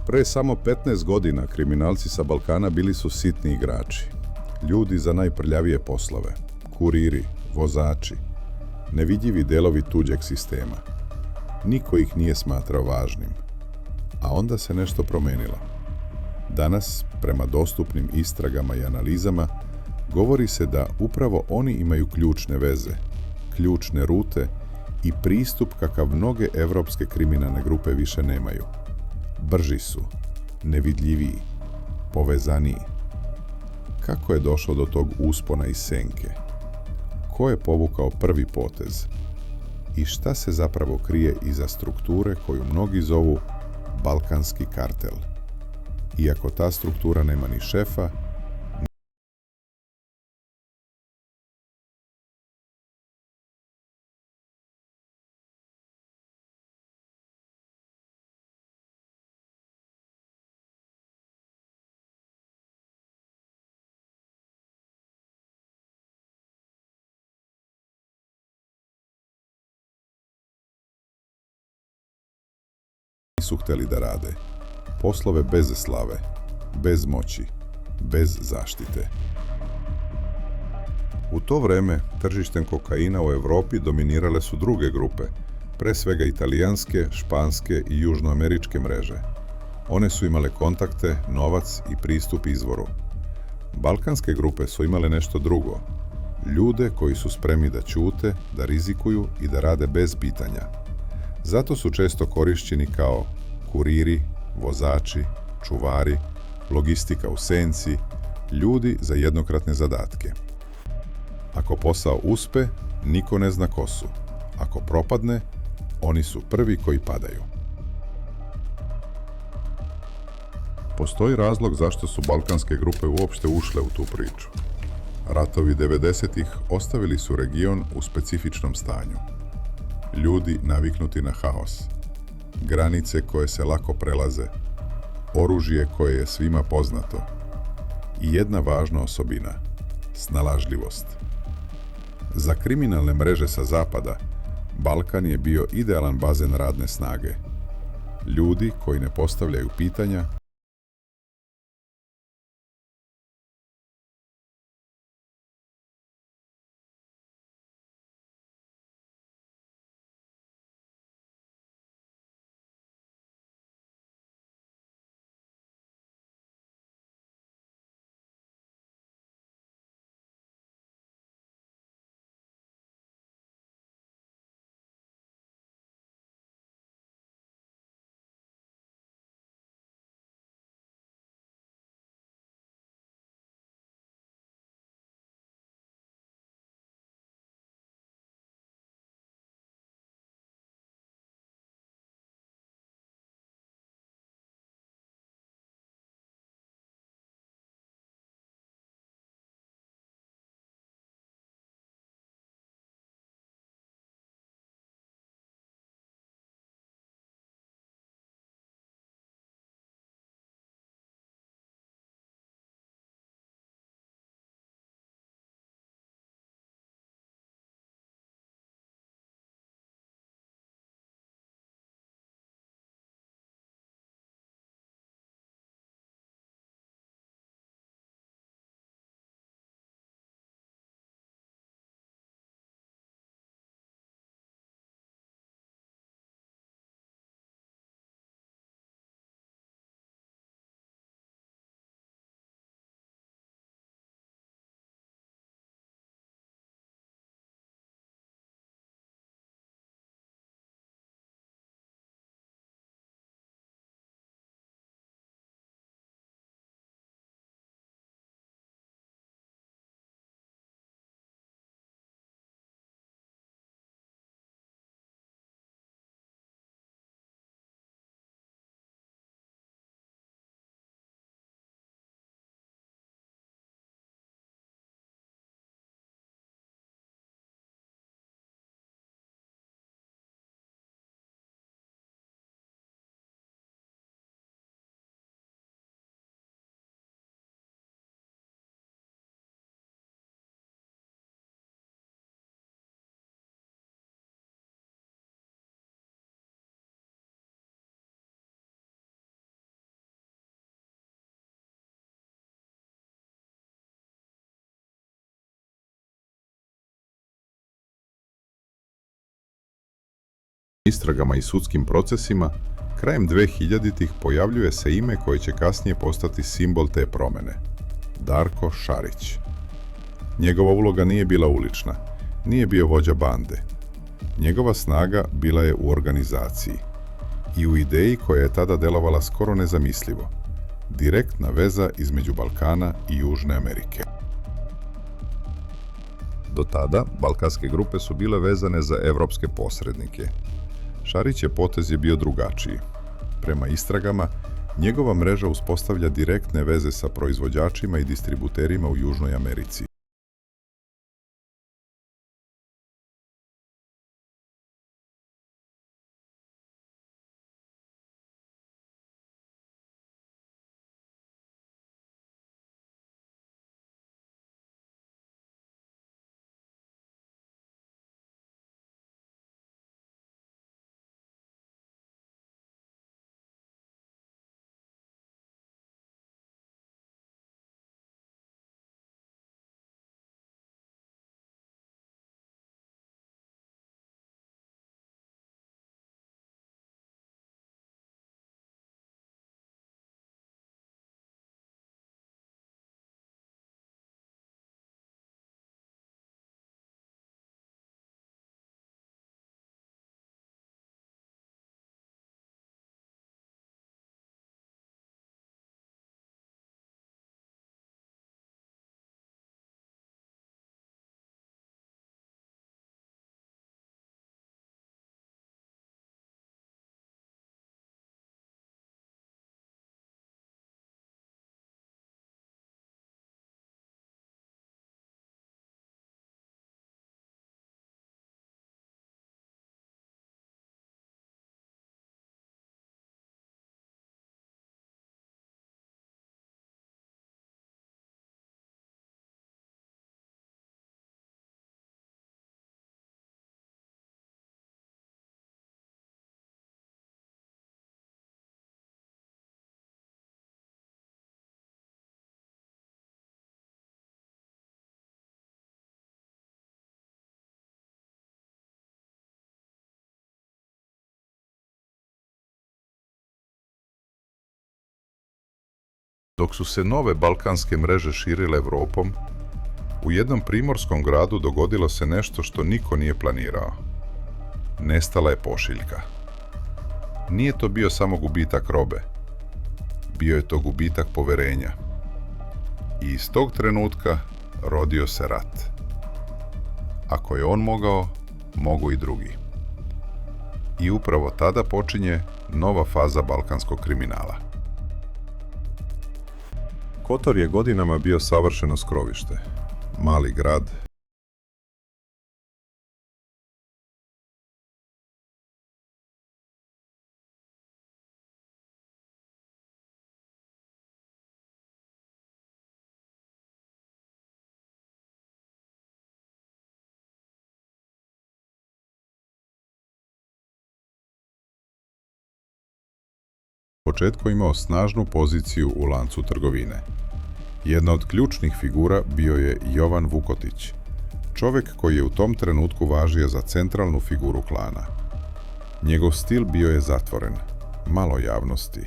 Pre samo 15 godina kriminalci sa Balkana bili su sitni igrači. Ljudi za najprljavije poslove. Kuriri, vozači, nevidljivi delovi tuđeg sistema. Niko ih nije smatrao važnim. A onda se nešto promenilo. Danas, prema dostupnim istragama i analizama, govori se da upravo oni imaju ključne veze, ključne rute i pristup kakav mnoge evropske kriminalne grupe više nemaju. Brži su, nevidljiviji, povezaniji. Kako je došlo do tog uspona iz senke? Ko je povukao prvi potez? I šta se zapravo krije iza strukture koju mnogi zovu balkanski kartel? Iako ta struktura nema ni šefa, nisu hteli da rade. Poslove bez slave, bez moći, bez zaštite. U to vreme tržištem kokaina u Evropi dominirale su druge grupe, pre svega italijanske, španske i južnoameričke mreže. One su imale kontakte, novac i pristup izvoru. Balkanske grupe su imale nešto drugo. Ljude koji su spremni da ćute, da rizikuju i da rade bez pitanja. Zato su često korišćeni kao kuriri, vozači, čuvari, logistika u senci, ljudi za jednokratne zadatke. Ako posao uspe, niko ne zna ko su. Ako propadne, oni su prvi koji padaju. Postoji razlog zašto su balkanske grupe uopšte ušle u tu priču. Ratovi 90-ih ostavili su region u specifičnom stanju. Ljudi naviknuti na haos, granice koje se lako prelaze, oružje koje je svima poznato i jedna važna osobina – snalažljivost. Za kriminalne mreže sa zapada, Balkan je bio idealan bazen radne snage. Ljudi koji ne postavljaju pitanja, istragama i sudskim procesima, krajem 2000-ih pojavljuje se ime koje će kasnije postati simbol te promene. Darko Šarić. Njegova uloga nije bila ulična, nije bio vođa bande. Njegova snaga bila je u organizaciji i u ideji koja je tada delovala skoro nezamislivo. Direktna veza između Balkana i Južne Amerike. Do tada, balkanske grupe su bile vezane za evropske posrednike. Šarićev potez je bio drugačiji. Prema istragama, njegova mreža uspostavlja direktne veze sa proizvođačima i distributerima u Južnoj Americi. Dok su se nove balkanske mreže širile Evropom, u jednom primorskom gradu dogodilo se nešto što niko nije planirao. Nestala je pošiljka. Nije to bio samo gubitak robe. Bio je to gubitak poverenja. I iz tog trenutka rodio se rat. Ako je on mogao, mogu i drugi. I upravo tada počinje nova faza balkanskog kriminala. Kotor je godinama bio savršeno skrovište. Mali grad, u početku imao snažnu poziciju u lancu trgovine. Jedna od ključnih figura bio je Jovan Vukotić, čovjek koji je u tom trenutku važio za centralnu figuru klana. Njegov stil bio je zatvoren, malo javnosti,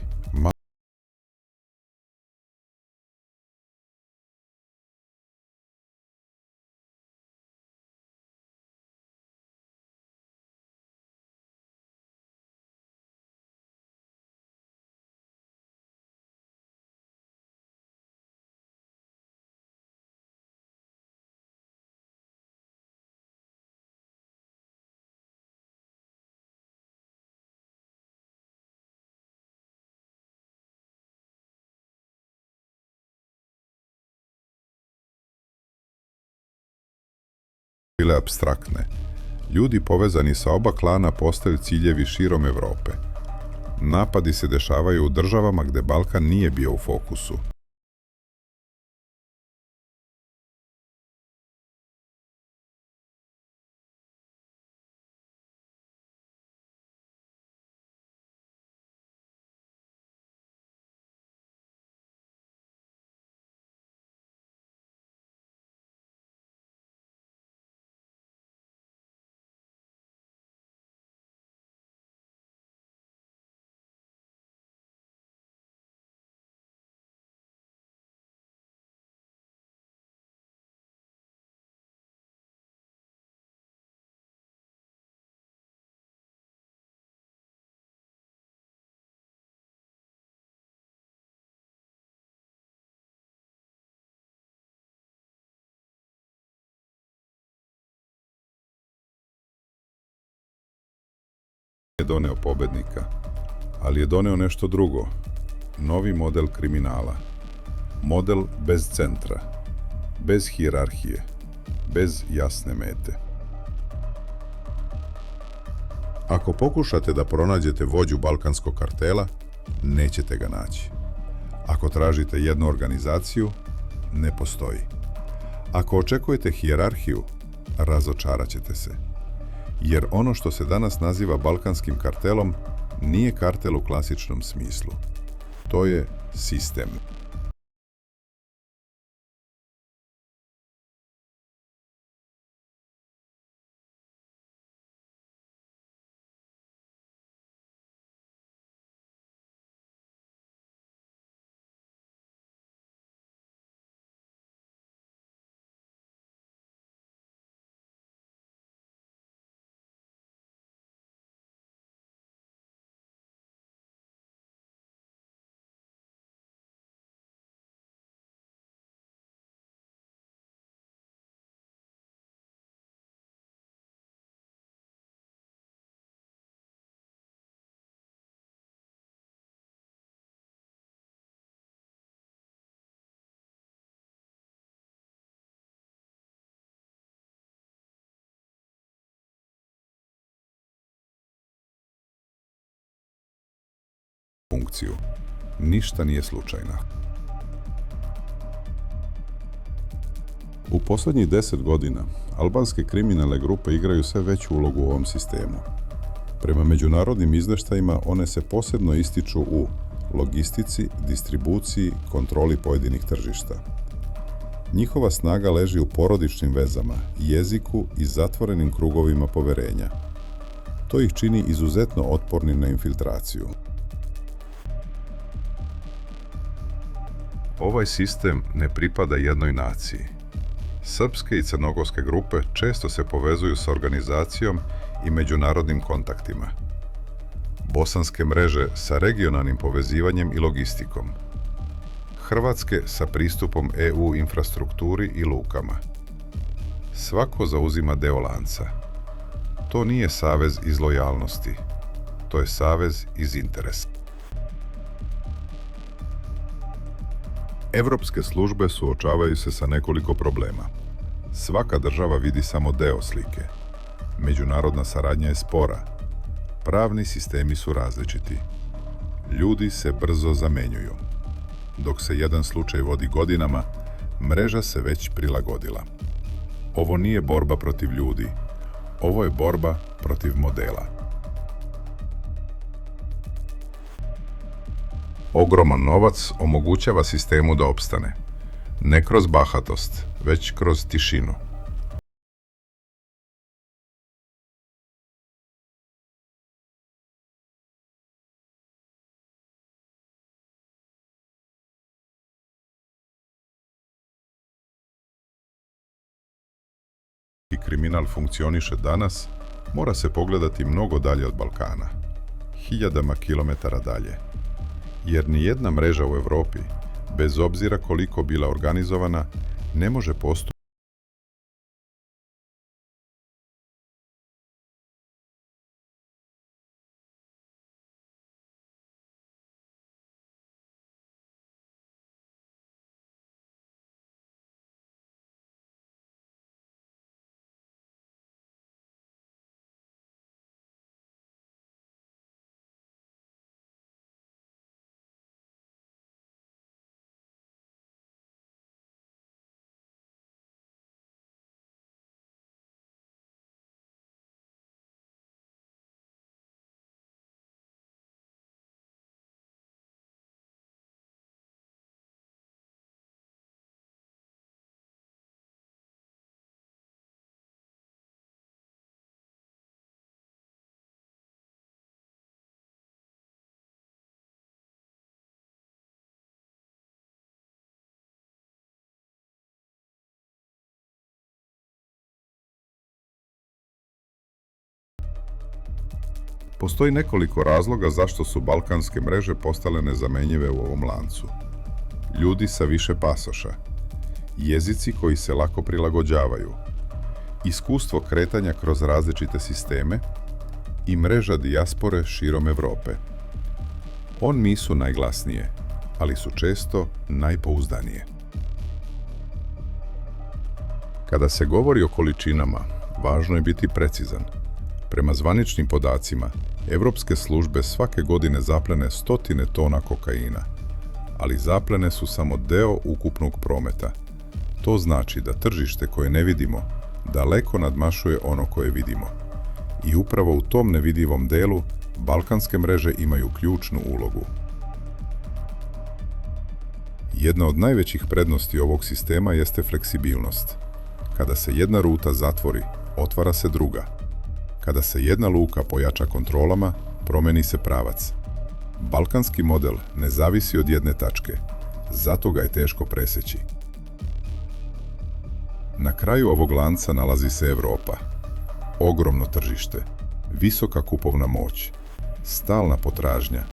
bile apstraktne. Ljudi povezani sa oba klana postaju ciljevi širom Evrope. Napadi se dešavaju u državama gde Balkan nije bio u fokusu. je doneo pobednika, ali je doneo nešto drugo. Novi model kriminala. Model bez centra, bez hijerarhije, bez jasne mete. Ako pokušate da pronađete vođu balkanskog kartela, nećete ga naći. Ako tražite jednu organizaciju, ne postoji. Ako očekujete hijerarhiju, razočarat ćete se. Jer ono što se danas naziva balkanskim kartelom nije kartel u klasičnom smislu. To je sistem. Funkciju. Ništa nije slučajno. U posljednjih 10 godina albanske kriminalne grupe igraju sve veću ulogu u ovom sistemu. Prema međunarodnim izveštajima one se posebno ističu u logistici, distribuciji, kontroli pojedinih tržišta. Njihova snaga leži u porodičnim vezama, jeziku i zatvorenim krugovima poverenja. To ih čini izuzetno otpornim na infiltraciju. Ovaj sistem ne pripada jednoj naciji. Srpske i crnogorske grupe često se povezuju sa organizacijom i međunarodnim kontaktima. Bosanske mreže sa regionalnim povezivanjem i logistikom. Hrvatske sa pristupom EU infrastrukturi i lukama. Svako zauzima deo lanca. To nije savez iz lojalnosti. To je savez iz interesa. Evropske službe suočavaju se sa nekoliko problema. Svaka država vidi samo deo slike. Međunarodna saradnja je spora. Pravni sistemi su različiti. Ljudi se brzo zamenjuju. Dok se jedan slučaj vodi godinama, mreža se već prilagodila. Ovo nije borba protiv ljudi. Ovo je borba protiv modela. Ogroman novac omogućava sistemu da opstane. Ne kroz bahatost, već kroz tišinu. I kriminal funkcioniše danas, mora se pogledati mnogo dalje od Balkana. Hiljadama kilometara dalje. Jer ni jedna mreža u Evropi, bez obzira koliko bila organizovana, ne može postupiti Postoji nekoliko razloga zašto su balkanske mreže postale nezamenjive u ovom lancu. Ljudi sa više pasoša, jezici koji se lako prilagođavaju, iskustvo kretanja kroz različite sisteme i mreža dijaspore širom Evrope. On nisu najglasnije, ali su često najpouzdanije. Kada se govori o količinama, važno je biti precizan. Prema zvaničnim podacima, evropske službe svake godine zaplene stotine tona kokaina, ali zaplene su samo deo ukupnog prometa. To znači da tržište koje ne vidimo daleko nadmašuje ono koje vidimo. I upravo u tom nevidljivom delu balkanske mreže imaju ključnu ulogu. Jedna od najvećih prednosti ovog sistema jeste fleksibilnost. Kada se jedna ruta zatvori, otvara se druga. Kada se jedna luka pojača kontrolama, promeni se pravac. Balkanski model ne zavisi od jedne tačke, zato ga je teško preseći. Na kraju ovog lanca nalazi se Evropa. Ogromno tržište, visoka kupovna moć, stalna potražnja.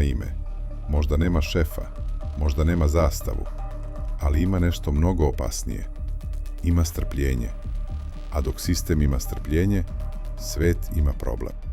Ime. Možda nema šefa, možda nema zastavu, ali ima nešto mnogo opasnije. Ima strpljenje. A dok sistem ima strpljenje, svet ima problem.